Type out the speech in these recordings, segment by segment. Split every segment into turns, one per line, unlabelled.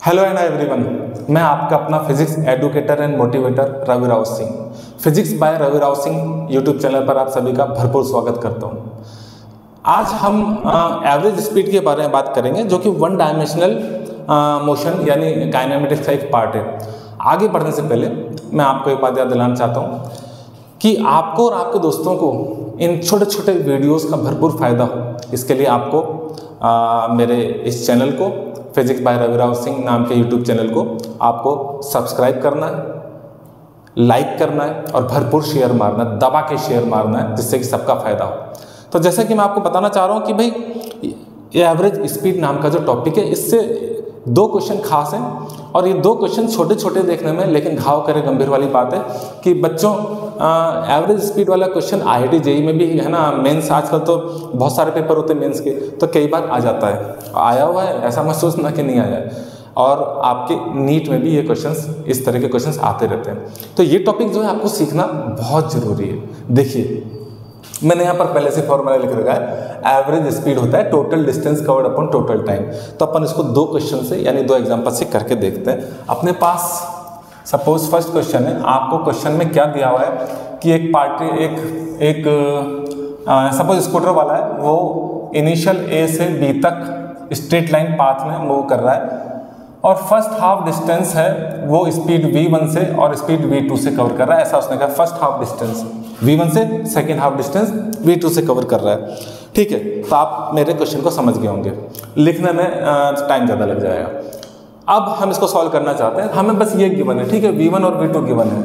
Hello and everyone, मैं आपका अपना physics educator and motivator Ravi Rao Singh, physics by Ravi Rao Singh YouTube channel पर आप सभी का भरपूर स्वागत करता हूं। आज हम एवरेज स्पीड के बारे में बात करेंगे, जो कि वन डायमेंशनल मोशन यानी काइनेमेटिक्स का एक पार्ट है। आगे बढ़ने से पहले मैं आपको एक बात याद दिलाना चाहता हूँ कि आपको और आपके दोस्तों को इन छोटे छोटे वीडियोज़ का भरपूर फ़ायदा हो, इसके लिए आपको मेरे इस चैनल को फिजिक्स बाय रवि राव सिंह नाम के यूट्यूब चैनल को आपको सब्सक्राइब करना है, लाइक करना है और भरपूर शेयर मारना है, दबा के शेयर मारना है, जिससे कि सबका फायदा हो। तो जैसे कि मैं आपको बताना चाह रहा हूँ कि भाई ये एवरेज स्पीड नाम का जो टॉपिक है, इससे दो क्वेश्चन खास हैं और ये दो क्वेश्चन छोटे छोटे देखने में, लेकिन घाव करे गंभीर वाली बात है कि बच्चों एवरेज स्पीड वाला क्वेश्चन IIT JEE में भी है ना, मेंस आजकल तो बहुत सारे पेपर होते हैं मेंस के, तो कई बार आ जाता है, आया हुआ है, ऐसा महसूस ना कि नहीं आया है। और आपके नीट में भी ये क्वेश्चंस, इस तरह के क्वेश्चंस आते रहते हैं। तो ये टॉपिक जो है आपको सीखना बहुत ज़रूरी है। देखिए, मैंने यहाँ पर पहले से फॉर्मूला लिख रखा है, एवरेज स्पीड होता है total distance covered upon total time. तो अपन इसको दो क्वेश्चन से यानी दो एग्जांपल से करके देखते हैं। अपने पास सपोज फर्स्ट क्वेश्चन है, आपको क्वेश्चन में क्या दिया हुआ है कि एक पार्टी एक सपोज स्कूटर वाला है, वो इनिशियल A से B तक स्ट्रेट लाइन पाथ में मूव कर रहा है और फर्स्ट हाफ डिस्टेंस है वो स्पीड V1 से और स्पीड V2 से कवर कर रहा है। ऐसा उसने कहा, फर्स्ट हाफ डिस्टेंस V1 से, सेकेंड हाफ डिस्टेंस V2 से कवर कर रहा है। ठीक है, तो आप मेरे क्वेश्चन को समझ गए होंगे, लिखने में टाइम ज़्यादा लग जाएगा। अब हम इसको सॉल्व करना चाहते हैं, हमें बस ये गिवन है, ठीक है, V1 और V2 गिवन है,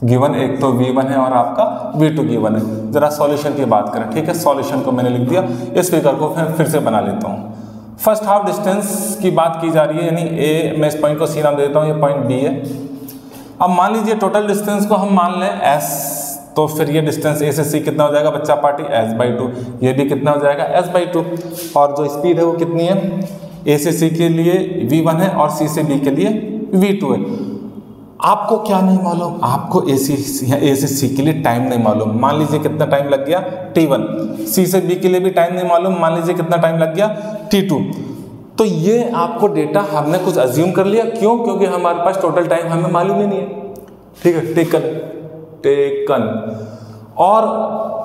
गिवन एक तो V1 है और आपका V2 गिवन है। जरा सॉल्यूशन की बात करें, ठीक है, सॉल्यूशन को मैंने लिख दिया, इस फिगर को फिर से बना लेता हूँ। फर्स्ट हाफ डिस्टेंस की बात की जा रही है, यानी A, मैं इस पॉइंट को C नाम दे देता हूँ, ये पॉइंट B है। अब मान लीजिए टोटल डिस्टेंस को हम मान लें S, तो फिर ये डिस्टेंस A से C कितना हो जाएगा बच्चा पार्टी, S/2, ये भी कितना हो जाएगा S/2। और जो स्पीड है वो कितनी है, A से C के लिए V1 है और C से B के लिए V2 है। आपको क्या नहीं मालूम, आपको A से C के लिए टाइम नहीं मालूम, मान लीजिए कितना टाइम लग गया T1, C से B के लिए भी टाइम नहीं मालूम, मान लीजिए कितना टाइम लग गया T2। तो ये आपको डेटा हमने कुछ अज्यूम कर लिया, क्यों? क्योंकि हमारे पास टोटल टाइम हमें मालूम ही नहीं है। ठीक है, टेकन और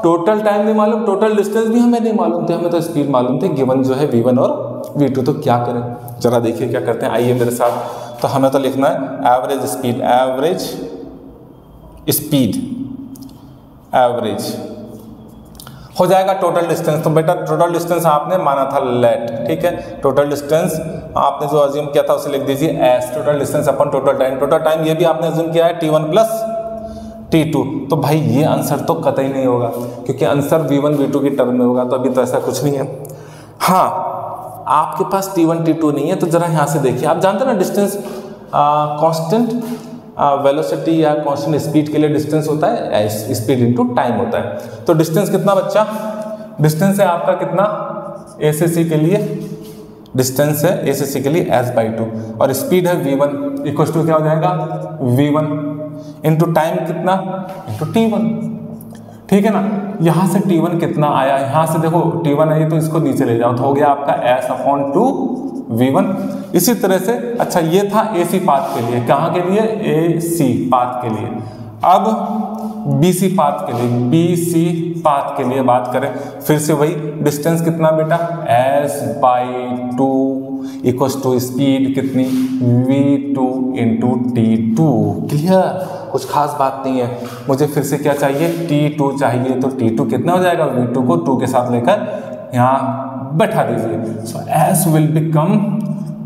टोटल टाइम नहीं मालूम, टोटल डिस्टेंस भी हमें नहीं मालूम थे, हमें तो स्पीड मालूम थे, गिवन जो है V1 और V2। तो क्या करें, जरा देखिए क्या करते हैं, आइए मेरे साथ। तो हमें तो लिखना है एवरेज स्पीड, एवरेज हो जाएगा टोटल डिस्टेंस। तो बेटा टोटल डिस्टेंस आपने माना था लेट, ठीक है, टोटल डिस्टेंस आपने जो अज्यूम किया था उसे लिख दीजिए एस, टोटल डिस्टेंस अपन टोटल टाइम। टोटल टाइम ये भी आपने अज्यूम किया है T1 प्लस T2। तो भाई ये आंसर तो कतई नहीं होगा, क्योंकि आंसर V1 V2 की टर्म में होगा, तो अभी तो ऐसा कुछ नहीं है। हाँ, आपके पास T1 T2 नहीं है, तो जरा यहाँ से देखिए, आप जानते हैं ना डिस्टेंस कांस्टेंट वेलोसिटी या कांस्टेंट स्पीड के लिए डिस्टेंस होता है स्पीड इनटू टाइम होता है। तो डिस्टेंस कितना बच्चा, डिस्टेंस है आपका कितना, A से C के लिए डिस्टेंस है A से C के लिए S/2 और स्पीड है V1 इक्वल टू क्या हो जाएगा V1 इनटू टाइम कितना, इनटू T1। ठीक है ना, यहाँ से T1 कितना आया, यहाँ से देखो T1 आई तो इसको नीचे ले जाओ, तो हो गया आपका S/2 V1। इसी तरह से अच्छा, ये था AC पाथ के लिए, कहाँ के लिए, AC पाथ के लिए। अब BC पाथ के लिए, BC पाथ के लिए बात करें, फिर से वही डिस्टेंस कितना बेटा, S/2 इक्वल्स टू स्पीड कितनी, V2 इंटू T2। क्लियर, कुछ खास बात नहीं है। मुझे फिर से क्या चाहिए, T2 चाहिए, तो T2 कितना हो जाएगा, V2 को 2 के साथ लेकर यहाँ बैठा दीजिए। सो S विल बिकम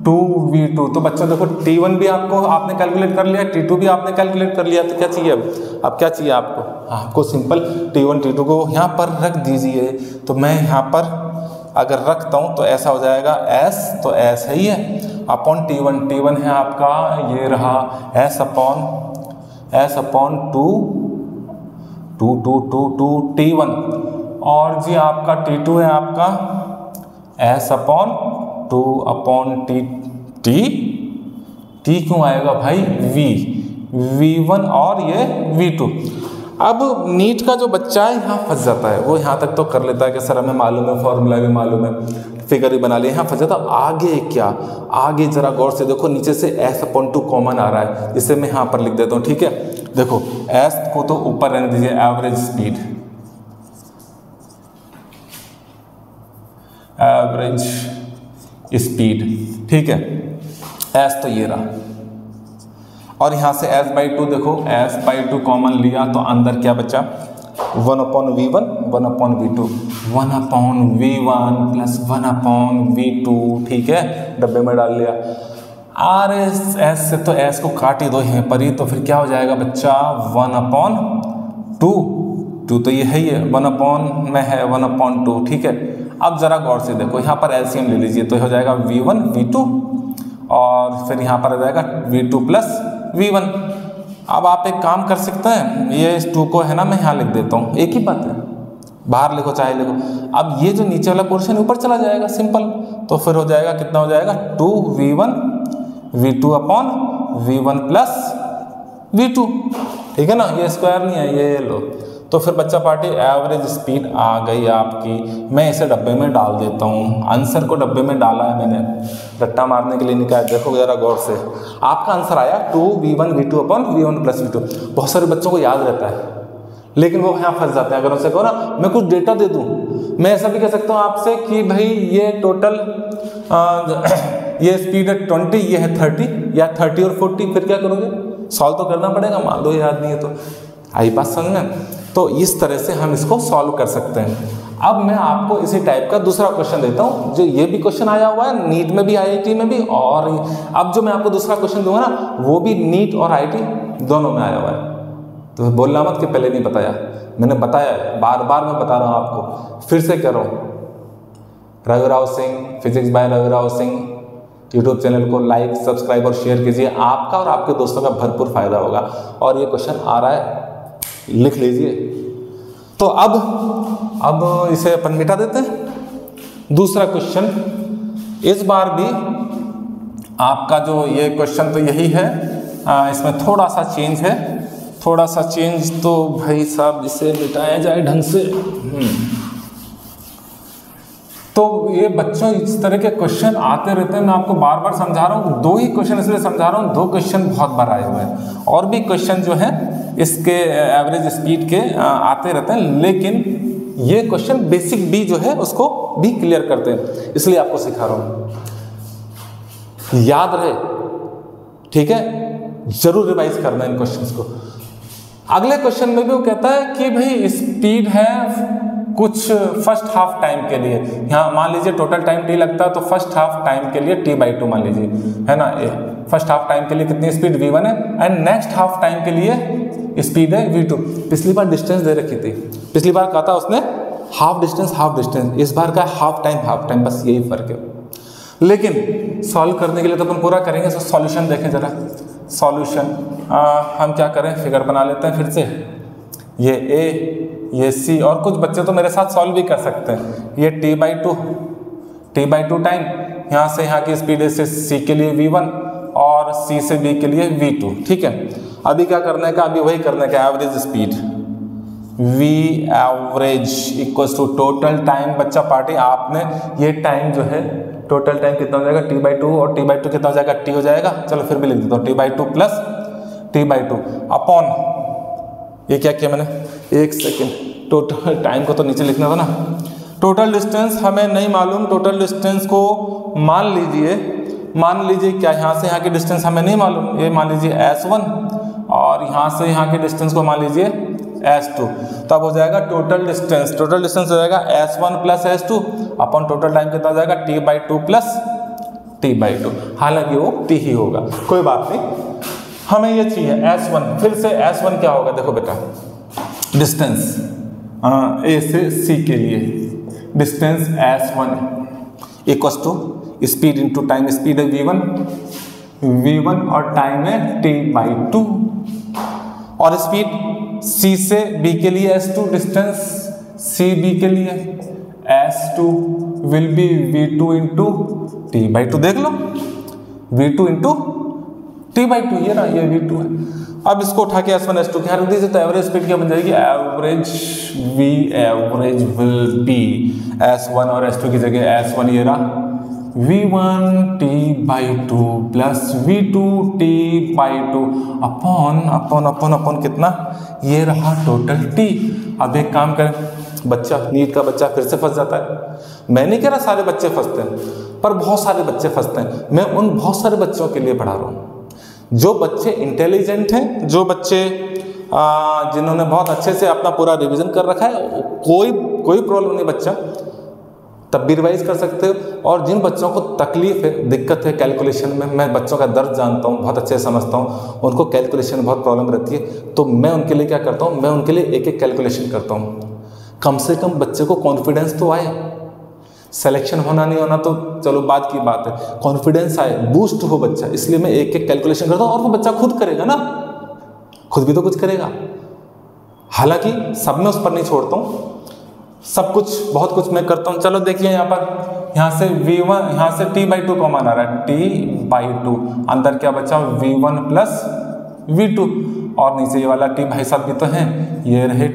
2V2। तो बच्चों देखो T1 भी आपने कैलकुलेट कर लिया, T2 भी आपने कैलकुलेट कर लिया, तो क्या चाहिए अब क्या चाहिए आपको सिंपल T1 T2 को यहाँ पर रख दीजिए। तो मैं यहाँ पर अगर रखता हूँ तो ऐसा हो जाएगा S, तो S है ही है, अपॉन T1 है आपका, ये रहा S अपॉन 2 T1 और जी आपका T2 है आपका S/2 अपॉन T क्यों आएगा भाई, V1 और ये V2। अब नीट का जो बच्चा है यहाँ फंस जाता है, वो यहाँ तक तो कर लेता है कि सर हमें मालूम है, फॉर्मूला भी मालूम है, फिगर भी बना लिया, यहाँ फंस जाता है। आगे क्या, आगे जरा गौर से देखो, नीचे से s/2 कॉमन आ रहा है, जिसे मैं यहाँ पर लिख देता हूँ, ठीक है। देखो s को तो ऊपर रहने दीजिए, एवरेज स्पीड, एवरेज स्पीड, ठीक है, s तो ये रहा, और यहाँ से s/2 देखो, s/2 कॉमन लिया तो अंदर क्या बचा, 1/v1 1/v2, 1/v1 plus 1/v2, ठीक है, डब्बे में डाल लिया। आर एस से तो s को काट ही दो यहाँ पर ही, तो फिर क्या हो जाएगा बच्चा, 1/2, 2 तो ये है ही है, 1 में है 1/2, ठीक है। अब जरा गौर से देखो, यहाँ पर एलसीएम ले लीजिए, तो हो जाएगा v1 v2 और फिर यहाँ पर आ जाएगा v2 प्लस v1। अब आप एक काम कर सकते हैं, ये इस 2 को है ना मैं यहाँ लिख देता हूँ, एक ही बात है, बाहर लिखो चाहे लिखो। अब ये जो नीचे वाला पोर्शन ऊपर चला जाएगा, सिंपल, तो फिर हो जाएगा कितना हो जाएगा, 2v1 v2/v1 प्लस v2, ठीक है ना, ये स्क्वायर नहीं है, ये लो। तो फिर बच्चा पार्टी एवरेज स्पीड आ गई आपकी, मैं इसे डब्बे में डाल देता हूँ, आंसर को डब्बे में डाला है मैंने, रट्टा मारने के लिए निकाला। देखो जरा गौर से, आपका आंसर आया 2v1 v2/v1 प्लस v2। बहुत सारे बच्चों को याद रहता है, लेकिन वो यहाँ फंस जाते हैं। अगर उनसे कहो ना मैं कुछ डेटा दे दूँ, मैं ऐसा भी कह सकता हूँ आपसे कि भाई ये टोटल ये स्पीड है 20, ये है 30 या 30 और 40, फिर क्या करोगे, सॉल्व तो करना पड़ेगा, मान लो याद नहीं है तो। आई बात समझ में? तो इस तरह से हम इसको सॉल्व कर सकते हैं। अब मैं आपको इसी टाइप का दूसरा क्वेश्चन देता हूँ, जो ये भी क्वेश्चन आया हुआ है नीट में भी, आईआईटी में भी, और अब जो मैं आपको दूसरा क्वेश्चन दूंगा ना, वो भी नीट और आईआईटी दोनों में आया हुआ है। तो बोलना मत कि पहले नहीं बताया, मैंने बताया, बार बार मैं बता रहा हूँ आपको, फिर से कह रहा हूँ। रघुराव Singh, physics bye रघुराव Singh YouTube channel को लाइक, सब्सक्राइब और शेयर कीजिए, आपका और आपके दोस्तों का भरपूर फायदा होगा। और ये क्वेश्चन आ रहा है, लिख लीजिए। तो अब इसे अपन मिटा देते हैं। दूसरा क्वेश्चन, इस बार भी आपका जो ये क्वेश्चन तो यही है, इसमें थोड़ा सा चेंज है, थोड़ा सा चेंज, तो भाई साहब इसे मिटाया जाए ढंग से। तो ये बच्चों इस तरह के क्वेश्चन आते रहते हैं, मैं आपको बार बार समझा रहा हूँ, 2 ही क्वेश्चन इसलिए समझा रहा हूँ, 2 क्वेश्चन बहुत बार आए हुए हैं, और भी क्वेश्चन जो है इसके एवरेज स्पीड के आते रहते हैं, लेकिन ये क्वेश्चन बेसिक भी जो है उसको भी क्लियर करते हैं, इसलिए आपको सिखा रहा हूँ, याद रहे, ठीक है, जरूर रिवाइज करना इन क्वेश्चंस को। अगले क्वेश्चन में भी वो कहता है कि भाई स्पीड है कुछ फर्स्ट हाफ टाइम के लिए, यहाँ मान लीजिए टोटल टाइम t लगता है, तो फर्स्ट हाफ टाइम के लिए t/2 मान लीजिए, है ना, फर्स्ट हाफ टाइम के लिए कितनी स्पीड v1 है, एंड नेक्स्ट हाफ टाइम के लिए स्पीड है v2। पिछली बार डिस्टेंस दे रखी थी, पिछली बार कहा था उसने हाफ डिस्टेंस, इस बार का हाफ टाइम, बस यही फर्क है। लेकिन सॉल्व करने के लिए तो अपन पूरा करेंगे, तो सॉल्यूशन देखें जरा, सॉल्यूशन हम क्या करें, फिगर बना लेते हैं फिर से, ये a, ये c, और कुछ बच्चे तो मेरे साथ सॉल्व भी कर सकते हैं। ये t/2 टाइम, यहाँ से यहाँ की स्पीड है c के लिए v1 और c से b के लिए v2, ठीक है। अभी क्या करने का, अभी वही करने का, average speed v average equals to total time. बच्चा पार्टी आपने ये टाइम जो है, टोटल टाइम कितना हो जाएगा t/2, और t/2 कितना हो जाएगा, t हो जाएगा, चलो फिर भी लिख देता हूँ, t/2 प्लस t/2 अपॉन, ये क्या किया मैंने, एक सेकेंड, टोटल टाइम को तो नीचे लिखना था ना, टोटल डिस्टेंस हमें नहीं मालूम, टोटल डिस्टेंस को मान लीजिए क्या, यहाँ से यहाँ की डिस्टेंस हमें नहीं मालूम, ये मान लीजिए s1, और यहाँ से यहाँ की डिस्टेंस को मान लीजिए s2, तब हो जाएगा टोटल डिस्टेंस हो जाएगा s1 प्लस s2 अपन टोटल टाइम कितना हो जाएगा t/2 प्लस t/2, हालांकि वो t ही होगा, कोई बात नहीं, हमें ये चाहिए s1। फिर से s1 क्या होगा, देखो बेटा, डिस्टेंस a से c के लिए distance s1 equals to speed into time, speed है v1 और टाइम है t/2, और स्पीड c से b के लिए s2, डिस्टेंस c b के लिए s2 will be v2 into t/2, देख लो v2 इंटू t/2, ये ना, ये v2 है, अब इसको उठा के S1 S2 क्या रख दीजिए तो एवरेज स्पीड क्या बन जाएगी, average V average will be S1 और S2 की जगह S1 ये रहा V1 T/2 plus V2 T/2 upon कितना, ये रहा टोटल T। अब एक काम करें, बच्चा नीट का बच्चा फिर से फंस जाता है। मैं नहीं कह रहा सारे बच्चे फंसते हैं, पर बहुत सारे बच्चे फंसते हैं। मैं उन बहुत सारे बच्चों के लिए पढ़ा रहा हूँ जो बच्चे इंटेलिजेंट हैं, जो बच्चे जिन्होंने बहुत अच्छे से अपना पूरा रिवीजन कर रखा है, कोई प्रॉब्लम नहीं, बच्चा तब भी रिवाइज कर सकते हो। और जिन बच्चों को तकलीफ है, दिक्कत है कैलकुलेशन में, मैं बच्चों का दर्द जानता हूँ, बहुत अच्छे से समझता हूँ, उनको कैलकुलेशन में बहुत प्रॉब्लम रहती है, तो मैं उनके लिए क्या करता हूँ, मैं उनके लिए एक एक कैलकुलेशन करता हूँ। कम से कम बच्चे को कॉन्फिडेंस तो आए, सिलेक्शन होना नहीं होना तो चलो बाद की बात है, कॉन्फिडेंस आए, बूस्ट हो बच्चा, इसलिए मैं एक एक कैलकुलेशन करता हूँ। और वो बच्चा खुद करेगा ना, खुद भी तो कुछ करेगा। हालांकि सब में उस पर नहीं छोड़ता हूँ, सब कुछ बहुत कुछ मैं करता हूँ। चलो देखिए यहाँ पर, यहाँ से V1, यहाँ से T/2 कॉमन आ रहा है, T/2, अंदर क्या बचा V1 प्लस V2, और नीचे ये वाला T भाई साहब भी तो है, ये रहे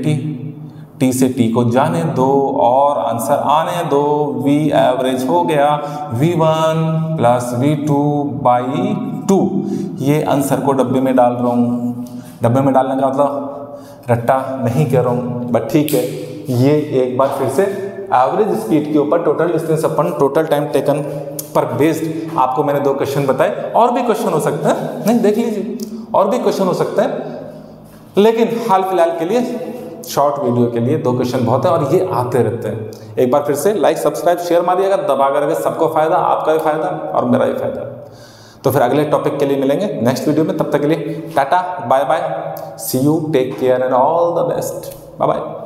T से T को जाने दो और आंसर आने दो। V एवरेज हो गया V1 प्लस V2/2। ये आंसर को डब्बे में डाल रहा हूँ, डब्बे में डालने का मतलब रट्टा नहीं कह रहा हूँ, बट ठीक है। ये एक बार फिर से एवरेज स्पीड के ऊपर टोटल डिस्टेंस अपन टोटल टाइम टेकन पर बेस्ड आपको मैंने 2 क्वेश्चन बताए। और भी क्वेश्चन हो सकते हैं, नहीं देख लीजिए, और भी क्वेश्चन हो सकते हैं, लेकिन हाल फिलहाल के लिए शॉर्ट वीडियो के लिए 2 क्वेश्चन बहुत है, और ये आते रहते हैं। एक बार फिर से लाइक सब्सक्राइब शेयर मारिएगा, दबा करके, सबको फायदा, आपका भी फायदा और मेरा भी फायदा। तो फिर अगले टॉपिक के लिए मिलेंगे नेक्स्ट वीडियो में, तब तक के लिए tata bye bye, see you, take care and all the best, bye bye.